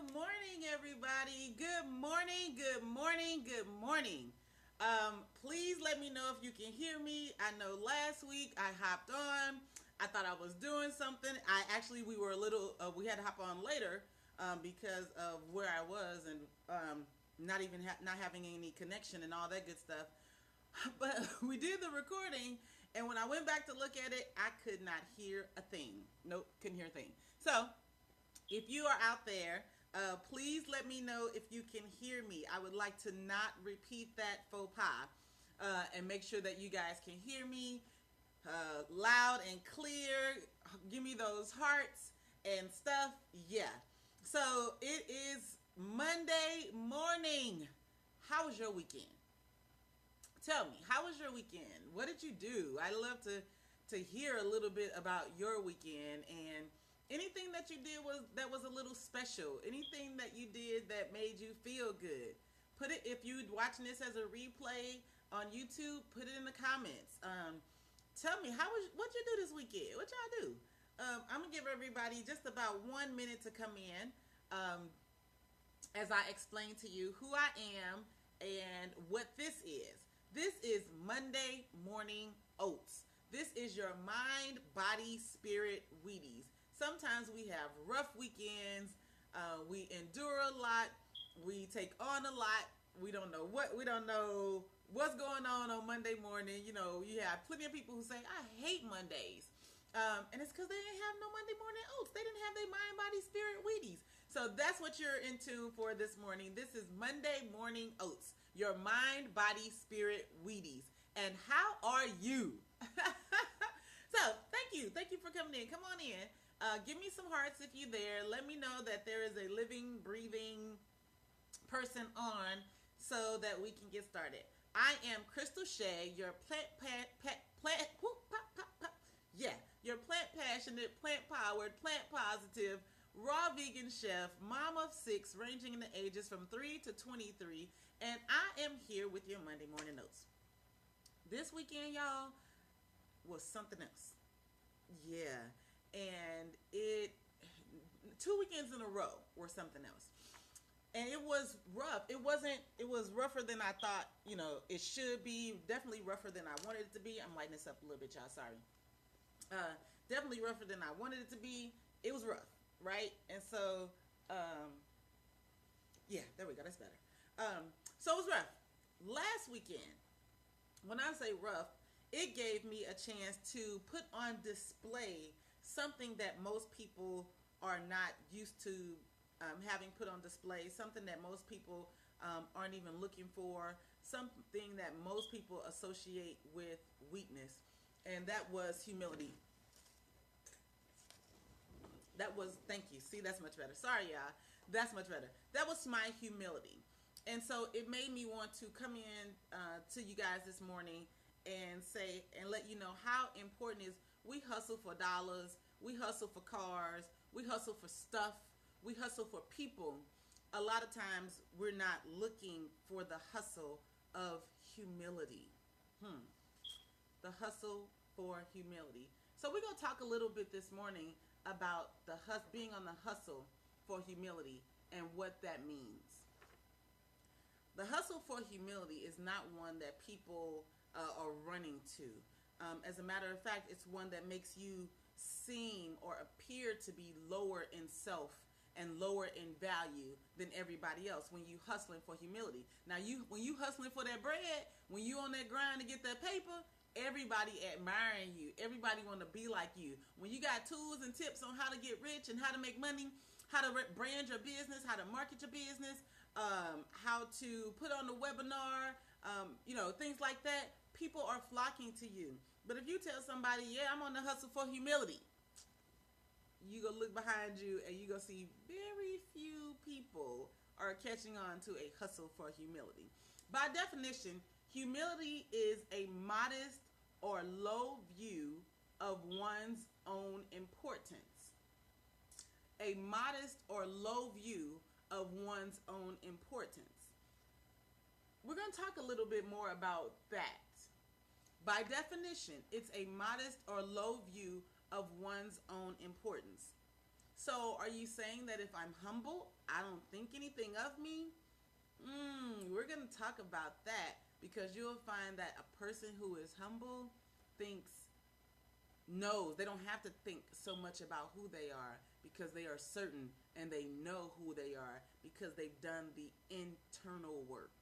Good morning, everybody. Good morning, good morning, good morning. Please let me know if you can hear me. I know last week I hopped on. I thought I was doing something. We were a little, we had to hop on later because of where I was and not having any connection and all that good stuff. But we did the recording, and when I went back to look at it, I could not hear a thing. Nope, couldn't hear a thing. So, if you are out there, please let me know if you can hear me. I would like to not repeat that faux pas and make sure that you guys can hear me loud and clear. Give me those hearts and stuff. Yeah. So, it is Monday morning. How was your weekend? Tell me, how was your weekend? What did you do? I love to hear a little bit about your weekend and anything that you did that was a little special. Anything that you did that made you feel good. Put it, if you're watching this as a replay on YouTube, put it in the comments. Tell me, what'd you do this weekend? What y'all do? I'm gonna give everybody just about 1 minute to come in as I explain to you who I am and what this is. This is Monday Morning Oats. This is your mind, body, spirit Wheaties. Sometimes we have rough weekends. We endure a lot. We take on a lot. We don't know what's going on Monday morning. You know, you have plenty of people who say, I hate Mondays. And it's because they didn't have no Monday morning oats. They didn't have their mind, body, spirit Wheaties. So that's what you're in tune for this morning. This is Monday Morning Oats, your mind, body, spirit Wheaties. And how are you? So thank you. Thank you for coming in. Come on in. Give me some hearts if you're there. Let me know that there is a living, breathing person on so that we can get started. I am Crystal Shea, your your plant passionate, plant powered, plant positive, raw vegan chef, mom of 6, ranging in the ages from 3 to 23, and I am here with your Monday Morning Notes. This weekend, y'all, was something else. Yeah, and 2 weekends in a row were something else. And it was rough. It was rougher than I thought, it should be. Definitely rougher than I wanted it to be. I'm lighting this up a little bit, y'all. Sorry. Definitely rougher than I wanted it to be. It was rough, right? And so, yeah, there we go. That's better. So it was rough. Last weekend, when I say rough, it gave me a chance to put on display something that most people are not used to having put on display, something that most people aren't even looking for, something that most people associate with weakness, and that was humility. Thank you. See, that's much better. Sorry, y'all. That's much better. That was my humility. And so it made me want to come in to you guys this morning and say and let you know how important is we hustle for dollars, we hustle for cars, we hustle for stuff, we hustle for people. A lot of times we're not looking for the hustle of humility. The hustle for humility. So we're going to talk a little bit this morning about being on the hustle for humility and what that means. The hustle for humility is not one that people are running to. As a matter of fact, it's one that makes you seem or appear to be lower in self and lower in value than everybody else when you hustling for humility. Now, when you hustling for that bread, when you on that grind to get that paper, everybody admiring you. Everybody want to be like you. When you got tools and tips on how to get rich and how to make money, how to brand your business, how to market your business, how to put on the webinar, things like that, people are flocking to you. But if you tell somebody, yeah, I'm on the hustle for humility, you go look behind you and you go see very few people are catching on to a hustle for humility. By definition, humility is a modest or low view of one's own importance. A modest or low view of one's own importance. We're going to talk a little bit more about that. By definition, it's a modest or low view of one's own importance. So, are you saying that if I'm humble, I don't think anything of me? We're going to talk about that because you'll find that a person who is humble thinks, knows, they don't have to think so much about who they are because they are certain and they know who they are because they've done the internal work.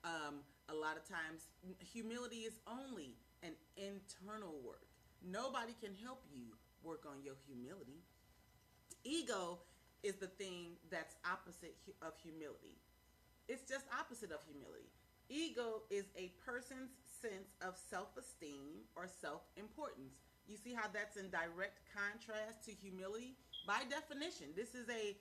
A lot of times, humility is only an internal work. Nobody can help you work on your humility. Ego is the thing that's opposite of humility. It's just opposite of humility. Ego is a person's sense of self-esteem or self-importance. You see how that's in direct contrast to humility? By definition, this is a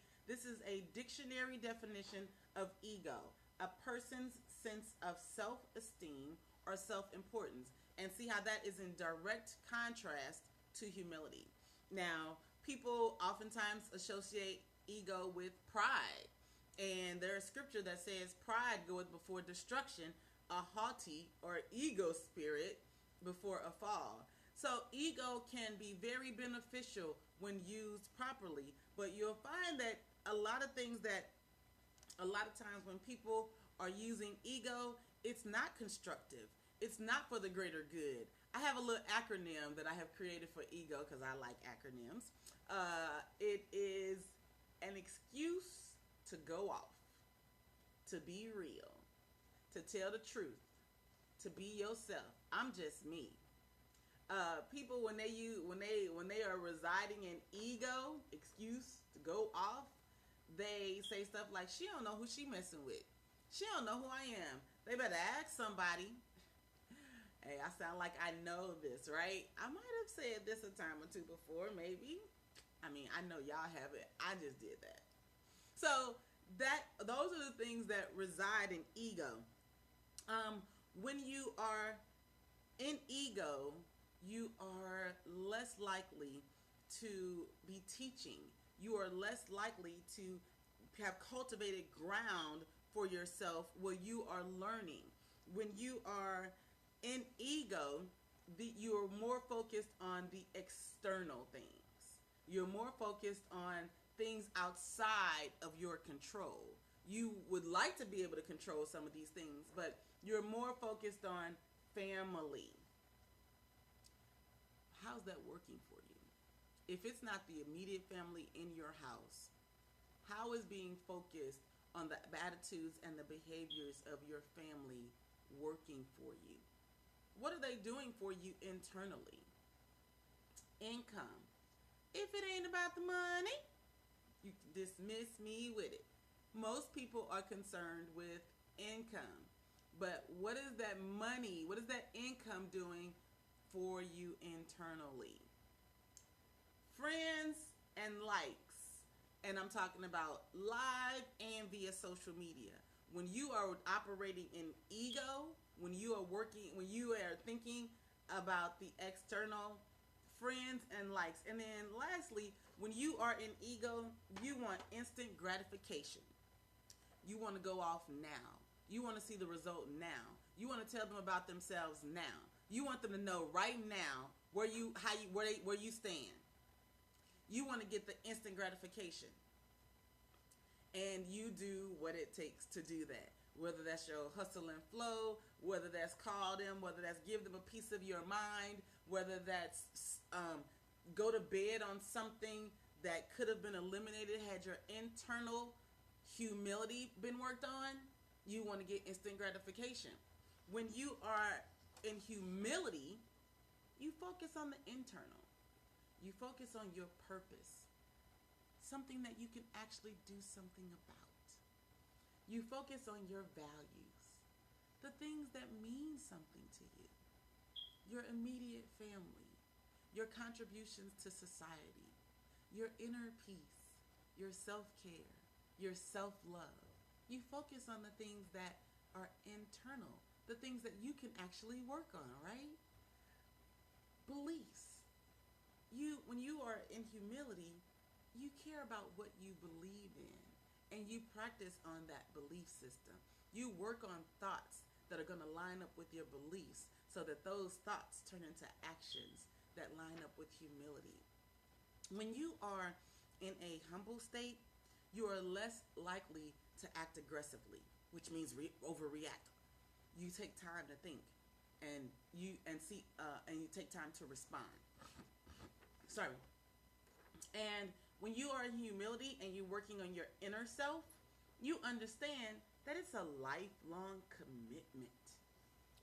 dictionary definition of ego. A person's sense of self-esteem or self-importance. And see how that is in direct contrast to humility. Now, people oftentimes associate ego with pride. And there's scripture that says, pride goeth before destruction, a haughty or ego spirit before a fall. So ego can be very beneficial when used properly, but you'll find that a lot of times when people are using ego, it's not constructive. It's not for the greater good. I have a little acronym that I have created for ego because I like acronyms. It is an excuse to go off, to be real, to tell the truth, to be yourself. I'm just me. People when they are residing in ego, excuse to go off, they say stuff like, "She don't know who she messing with. She don't know who I am. They better ask somebody." Hey, I sound like I know this, right? I might have said this a time or two before, maybe. I mean, I know y'all haven't. I just did that. So those are the things that reside in ego. When you are in ego, you are less likely to be teaching. You are less likely to have cultivated ground for yourself where you are learning. When you are in ego, you're more focused on the external things. You're more focused on things outside of your control. You would like to be able to control some of these things, but you're more focused on family. How's that working for you? If it's not the immediate family in your house, how is being focused on the attitudes and the behaviors of your family working for you? What are they doing for you internally? Income. If it ain't about the money, you can dismiss me with it. Most people are concerned with income. But what is that money, what is that income doing for you internally? Friends and likes. And I'm talking about live and via social media. When you are operating in ego, when you are thinking about the external, friends and likes. And then lastly, when you are in ego, you want instant gratification. You want to go off now. You want to see the result now. You want to tell them about themselves now. You want them to know right now where you stand. You want to get the instant gratification. And you do what it takes to do that. Whether that's your hustle and flow, whether that's call them, whether that's give them a piece of your mind, whether that's go to bed on something that could have been eliminated had your internal humility been worked on. You want to get instant gratification. When you are in humility, you focus on the internal. You focus on your purpose, something that you can actually do something about. You focus on your values, the things that mean something to you, your immediate family, your contributions to society, your inner peace, your self-care, your self-love. You focus on the things that are internal, the things that you can actually work on, right? Beliefs. When you are in humility, you care about what you believe in and you practice on that belief system. You work on thoughts that are going to line up with your beliefs so that those thoughts turn into actions that line up with humility. When you are in a humble state, you are less likely to act aggressively, which means overreact. You take time to think, and you take time to respond. Sorry. And when you are in humility and you're working on your inner self, you understand that it's a lifelong commitment.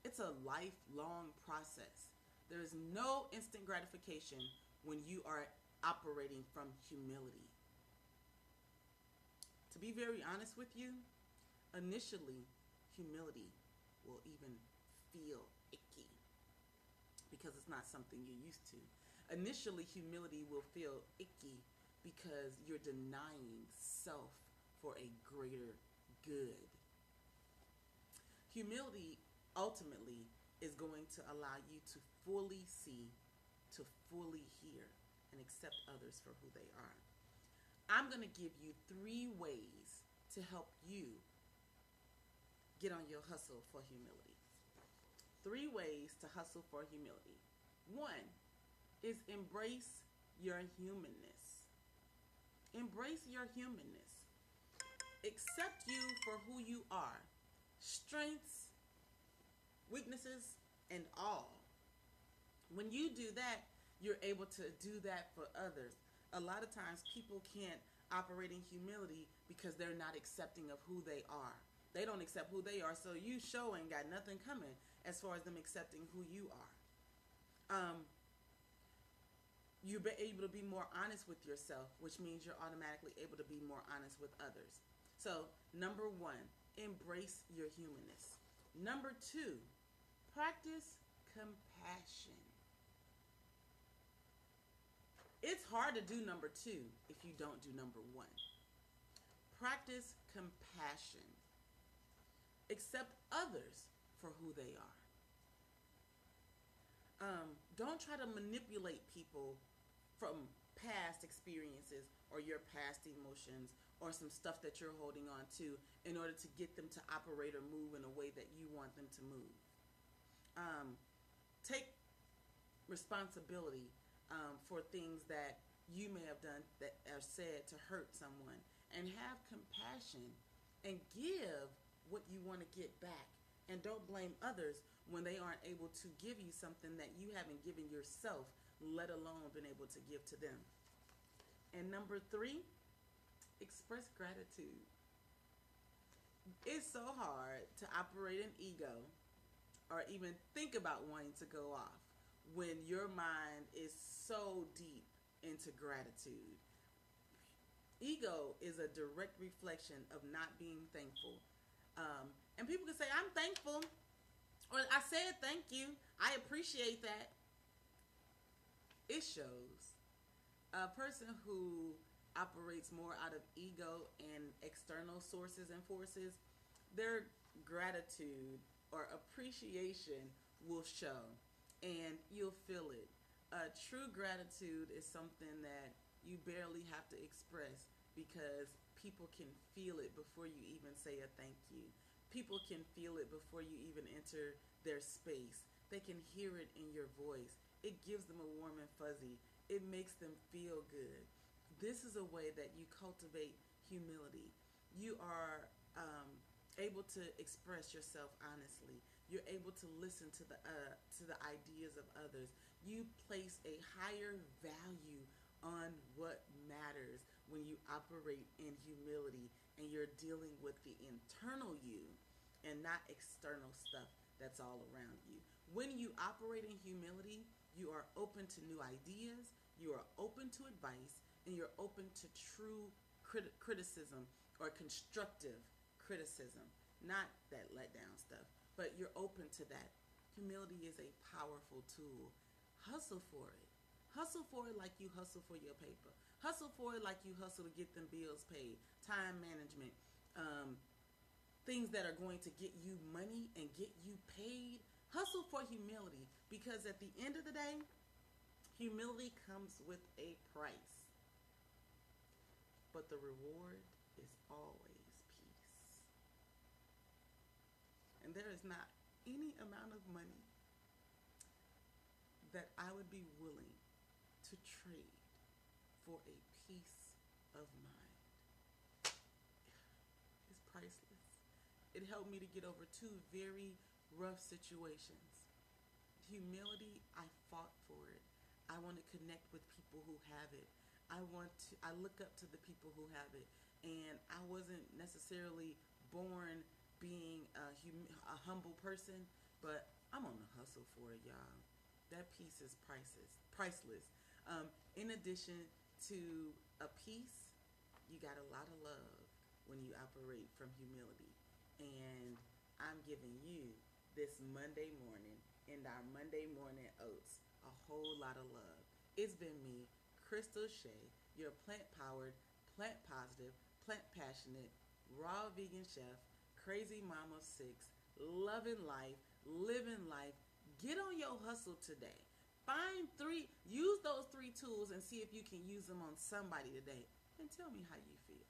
It's a lifelong process. There is no instant gratification when you are operating from humility. To be very honest with you, initially, humility will even feel icky because it's not something you're used to. Initially, humility will feel icky because you're denying self for a greater good. Humility ultimately is going to allow you to fully see, to fully hear, and accept others for who they are. I'm going to give you 3 ways to help you get on your hustle for humility. 3 ways to hustle for humility. 1 is embrace your humanness. Embrace your humanness. Accept you for who you are. Strengths, weaknesses, and all. When you do that, you're able to do that for others. A lot of times people can't operate in humility because they're not accepting of who they are. They don't accept who they are, so you show ain't got nothing coming as far as them accepting who you are. You're able to be more honest with yourself, which means you're automatically able to be more honest with others. So, number 1, embrace your humanness. Number 2, practice compassion. It's hard to do number 2 if you don't do number 1. Practice compassion. Accept others for who they are. Don't try to manipulate people from past experiences or your past emotions or some stuff that you're holding on to in order to get them to operate or move in a way that you want them to move. Take responsibility for things that you may have done that are said to hurt someone, and have compassion and give what you want to get back, and don't blame others when they aren't able to give you something that you haven't given yourself, let alone been able to give to them. And number 3, express gratitude. It's so hard to operate an ego or even think about wanting to go off when your mind is so deep into gratitude. Ego is a direct reflection of not being thankful. And people can say, I'm thankful, or I said thank you, I appreciate that. It shows. A person who operates more out of ego and external sources and forces, their gratitude or appreciation will show, and you'll feel it. True gratitude is something that you barely have to express because people can feel it before you even say a thank you. People can feel it before you even enter their space. They can hear it in your voice. It gives them a warm and fuzzy. It makes them feel good. This is a way that you cultivate humility. You are able to express yourself honestly. You're able to listen to the ideas of others. You place a higher value on what matters when you operate in humility and you're dealing with the internal you and not external stuff that's all around you. When you operate in humility, you are open to new ideas, you are open to advice, and you're open to true criticism or constructive criticism, not that letdown stuff, but you're open to that. Humility is a powerful tool. Hustle for it. Hustle for it like you hustle for your paper. Hustle for it like you hustle to get them bills paid. Time management. Things that are going to get you money and get you paid. Hustle for humility, because at the end of the day, humility comes with a price. But the reward is always peace. And there is not any amount of money that I would be willing to trade for a peace of mind is priceless. It helped me to get over two very rough situations. Humility, I fought for it. I want to connect with people who have it. I look up to the people who have it. And I wasn't necessarily born being a humble person, but I'm on the hustle for it, y'all. That piece is priceless. In addition to a piece, you got a lot of love when you operate from humility. And I'm giving you this Monday morning in our Monday morning oats a whole lot of love. It's been me, Crystal Shea, your plant powered, plant positive, plant passionate, raw vegan chef, crazy mama 6, loving life, living life. Get on your hustle today. Use those three tools and see if you can use them on somebody today. And tell me how you feel.